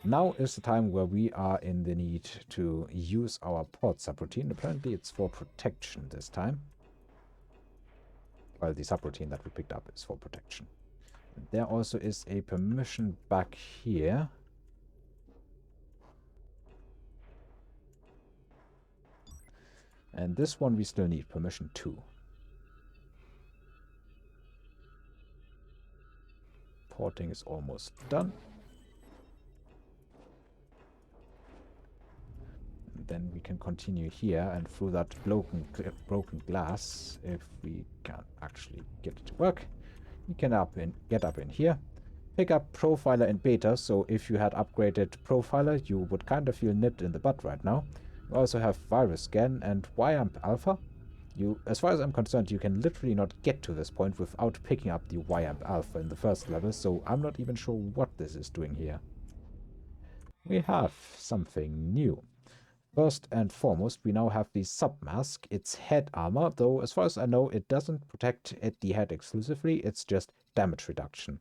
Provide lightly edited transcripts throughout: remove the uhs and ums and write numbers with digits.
Now is the time where we are in the need to use our port subroutine. Apparently it's for protection this time. Well, the subroutine that we picked up is for protection. There also is a permission back here. And this one we still need permission to. Porting is almost done. And then we can continue here and through that broken glass, if we can actually get it to work. You can get up in here, pick up Profiler and Beta, so if you had upgraded Profiler, you would kind of feel nipped in the butt right now. You also have Virus Scan and YAMP Alpha. As far as I'm concerned, you can literally not get to this point without picking up the YAMP Alpha in the first level, so I'm not even sure what this is doing here. We have something new. First and foremost, we now have the Submask. It's head armor, though as far as I know, it doesn't protect at the head exclusively, it's just damage reduction.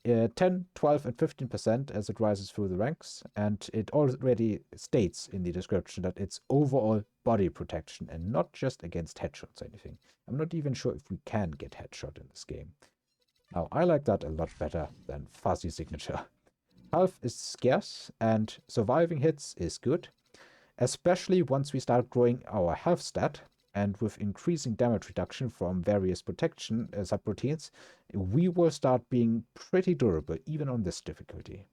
10, 12 and 15% as it rises through the ranks, and it already states in the description that it's overall body protection and not just against headshots or anything. I'm not even sure if we can get headshot in this game. Now, I like that a lot better than fuzzy signature. Health is scarce and surviving hits is good. Especially once we start growing our health stat, and with increasing damage reduction from various protection subroutines, we will start being pretty durable, even on this difficulty.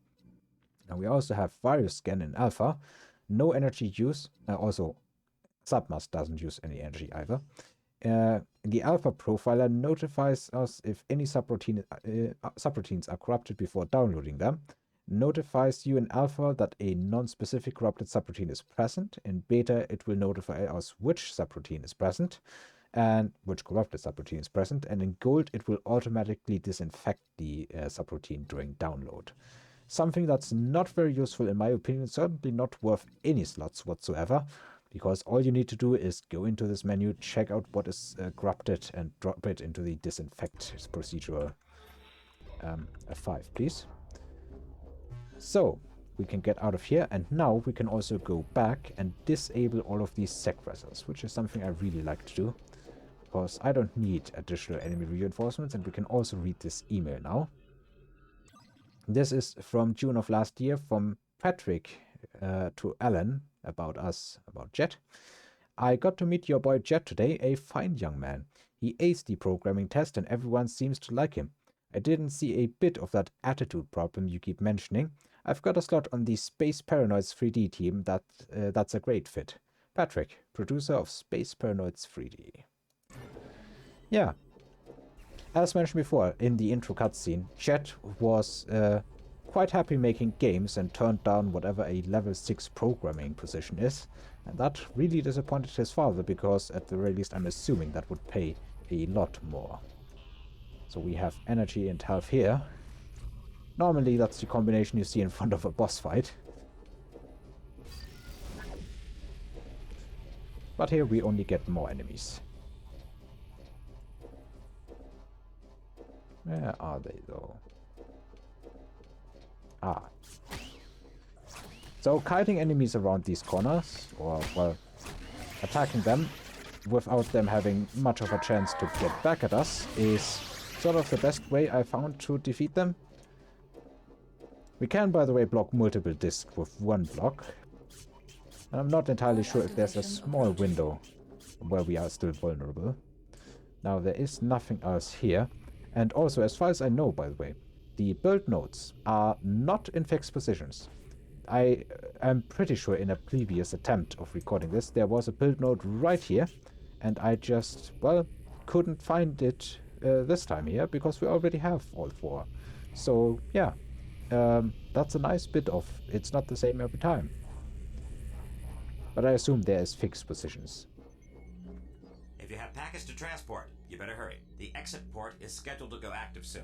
Now we also have Virus Scan in Alpha, no energy use, also Submask doesn't use any energy either. The Alpha Profiler notifies us if any subroutines are corrupted before downloading them. Notifies you in Alpha that a non-specific corrupted subroutine is present. In Beta, it will notify us which subroutine is present and which corrupted subroutine is present. And in Gold, it will automatically disinfect the subroutine during download. Something that's not very useful in my opinion, certainly not worth any slots whatsoever, because all you need to do is go into this menu, check out what is corrupted and drop it into the disinfect procedural. F5, please. So, we can get out of here, and now we can also go back and disable all of these sec vessels, which is something I really like to do, because I don't need additional enemy reinforcements, and we can also read this email now. This is from June of last year, from Patrick to Alan, about us, about Jet. I got to meet your boy Jet today, a fine young man. He aced the programming test and everyone seems to like him. I didn't see a bit of that attitude problem you keep mentioning. I've got a slot on the Space Paranoids 3D team that's a great fit. Patrick, producer of Space Paranoids 3D. Yeah. As mentioned before in the intro cutscene, Jet was quite happy making games and turned down whatever a level 6 programming position is. And that really disappointed his father because at the very least I'm assuming that would pay a lot more. So we have energy and health here. Normally that's the combination you see in front of a boss fight. But here we only get more enemies. Where are they though? Ah. So kiting enemies around these corners, or well, attacking them without them having much of a chance to get back at us is sort of the best way I found to defeat them. We can, by the way, block multiple discs with one block. And I'm not entirely sure if there's a small window where we are still vulnerable. Now, there is nothing else here. And also, as far as I know, by the way, the build nodes are not in fixed positions. I am pretty sure in a previous attempt of recording this, there was a build node right here. And I just, well, couldn't find it this time here because we already have all four. So, yeah. That's a nice bit of it's not the same every time. But I assume there is fixed positions. If you have packets to transport, you better hurry. The exit port is scheduled to go active soon.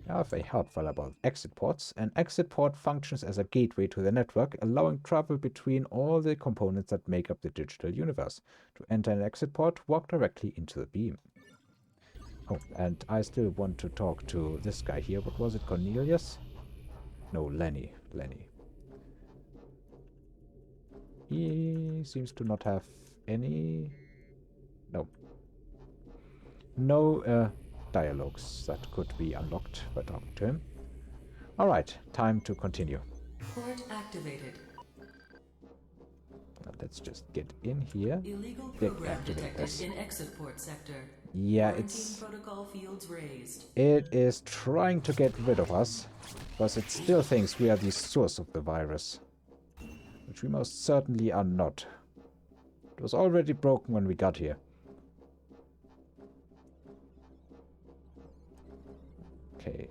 I have a help file about exit ports. An exit port functions as a gateway to the network, allowing travel between all the components that make up the digital universe. To enter an exit port, walk directly into the beam. Oh, and I still want to talk to this guy here. What was it, Cornelius? No, Lenny. Lenny. He seems to not have any... No. No dialogues that could be unlocked by talking to him. Alright, time to continue. Port activated. Let's just get in here. Illegal program detected this. in exit port sector. Yeah, Quarantine protocol fields raised. it is trying to get rid of us, because it still thinks we are the source of the virus, which we most certainly are not. It was already broken when we got here. Okay.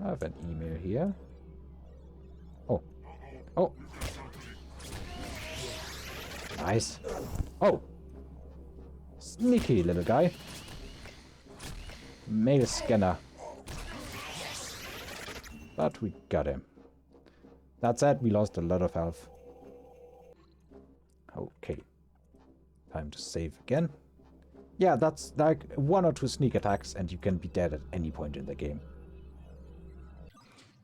I have an email here. Oh. Oh. Nice. Oh. Sneaky little guy. Mail scanner. But we got him. That said, we lost a lot of health. Okay. Time to save again. Yeah, that's like 1 or 2 sneak attacks and you can be dead at any point in the game.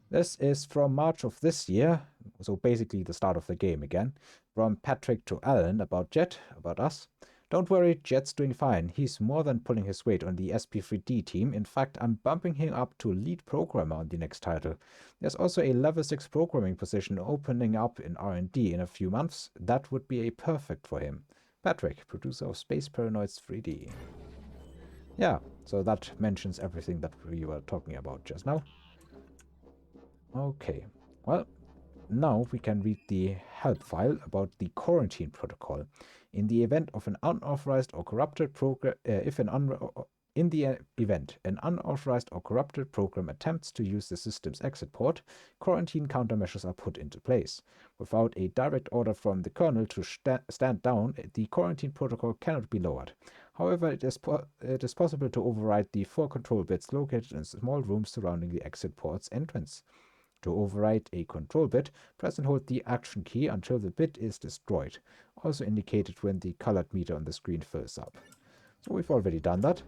This is from March of this year, so basically the start of the game again. From Patrick to Alan about Jet, about us. Don't worry, Jet's doing fine. He's more than pulling his weight on the SP3D team. In fact, I'm bumping him up to lead programmer on the next title. There's also a level 6 programming position opening up in R&D in a few months. That would be a perfect for him. Patrick, producer of Space Paranoids 3D. Yeah, so that mentions everything that we were talking about just now. Okay, well, now we can read the help file about the quarantine protocol. In the event of an unauthorized or corrupted program, in the event an unauthorized or corrupted program attempts to use the system's exit port, quarantine countermeasures are put into place. Without a direct order from the kernel to stand down, the quarantine protocol cannot be lowered. However, it is possible to override the 4 control bits located in small rooms surrounding the exit port's entrance. To override a control bit, press and hold the action key until the bit is destroyed, also indicated when the colored meter on the screen fills up. So we've already done that.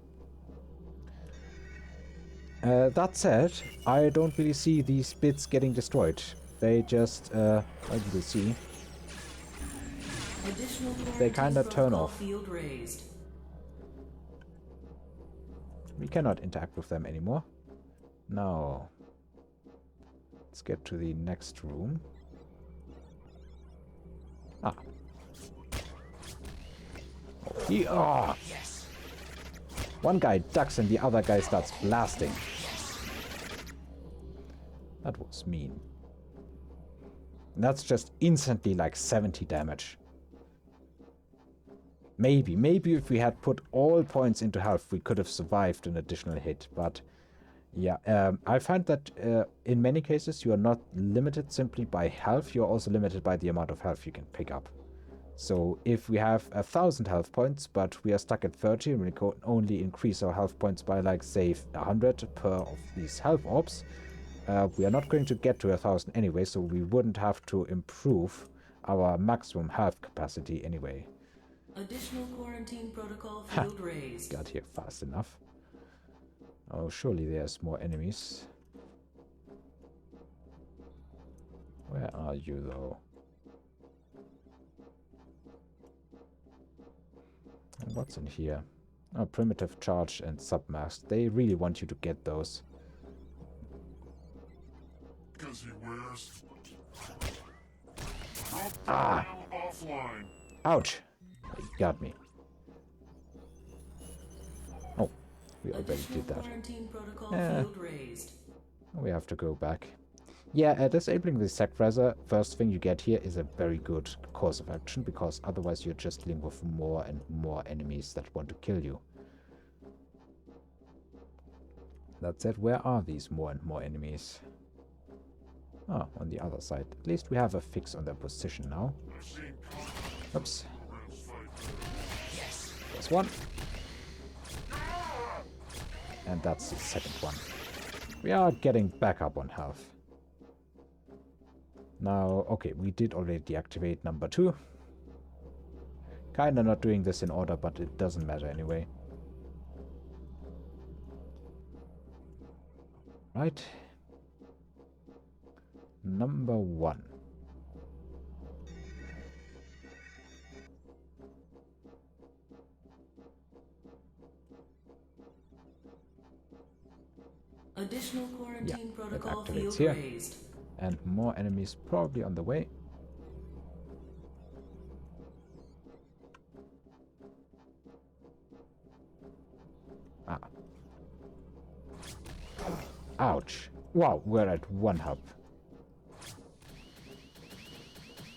That said, I don't really see these bits getting destroyed. They just, as you will see, they kind of turn off. We cannot interact with them anymore. Now, let's get to the next room. Ah. Oh, yes. One guy ducks and the other guy starts blasting. That was mean. That's just instantly like 70 damage. Maybe if we had put all points into health, we could have survived an additional hit, but yeah, I find that in many cases you are not limited simply by health, you're also limited by the amount of health you can pick up. So if we have 1,000 health points, but we are stuck at 30 and we can only increase our health points by like say 100 per of these health orbs, we are not going to get to 1,000 anyway, so we wouldn't have to improve our maximum health capacity anyway. Additional quarantine protocol field raised. Got here fast enough. Oh, surely there's more enemies. Where are you, though? And what's in here? Oh, primitive charge and submask. They really want you to get those. Ah! Ouch! You got me. Oh, we already did that. We have to go back. Yeah, disabling the secpressor, first thing you get here is a very good course of action, because otherwise you're just dealing with more and more enemies that want to kill you. That said, where are these more and more enemies? Oh, on the other side. At least we have a fix on their position now. Oops. There's one. And that's the second one. We are getting back up on health. Now, okay, we did already deactivate number 2. Kinda not doing this in order, but it doesn't matter anyway. Right. Number 1. Additional quarantine It protocol activates field here. raised. And more enemies probably on the way. Ah. Ouch. Wow, we're at 1 hub.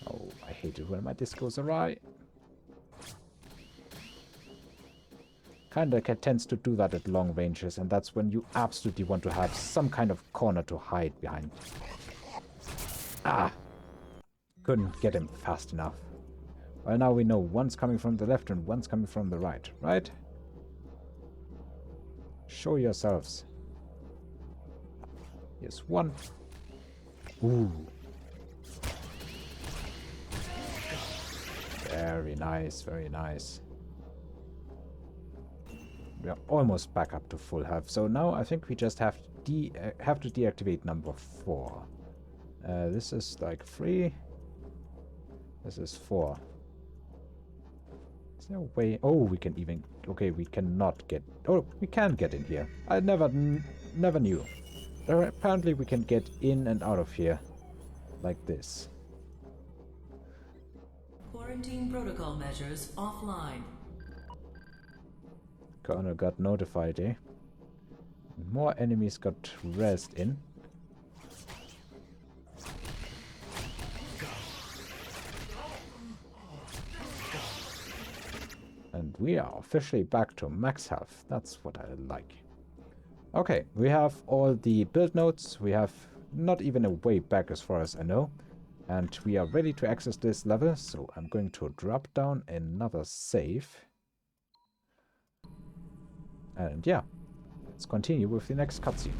Oh, I hate it when my disc goes awry. Kinda tends to do that at long ranges, and that's when you absolutely want to have some kind of corner to hide behind. Ah! Couldn't get him fast enough. Well, now we know one's coming from the left and one's coming from the right, right? Show yourselves. Here's one. Ooh. Very nice, very nice. We are almost back up to full health. So now I think we just have to deactivate number 4. This is like 3. This is 4. Is there a way? Oh, we can even... Okay, we cannot get... Oh, we can get in here. I never knew. Apparently we can get in and out of here. Like this. Quarantine protocol measures offline. Colonel got notified, eh? More enemies got rezzed in. And we are officially back to max health. That's what I like. Okay, we have all the build notes. We have not even a way back as far as I know. And we are ready to access this level. So I'm going to drop down another save. And yeah, let's continue with the next cutscene.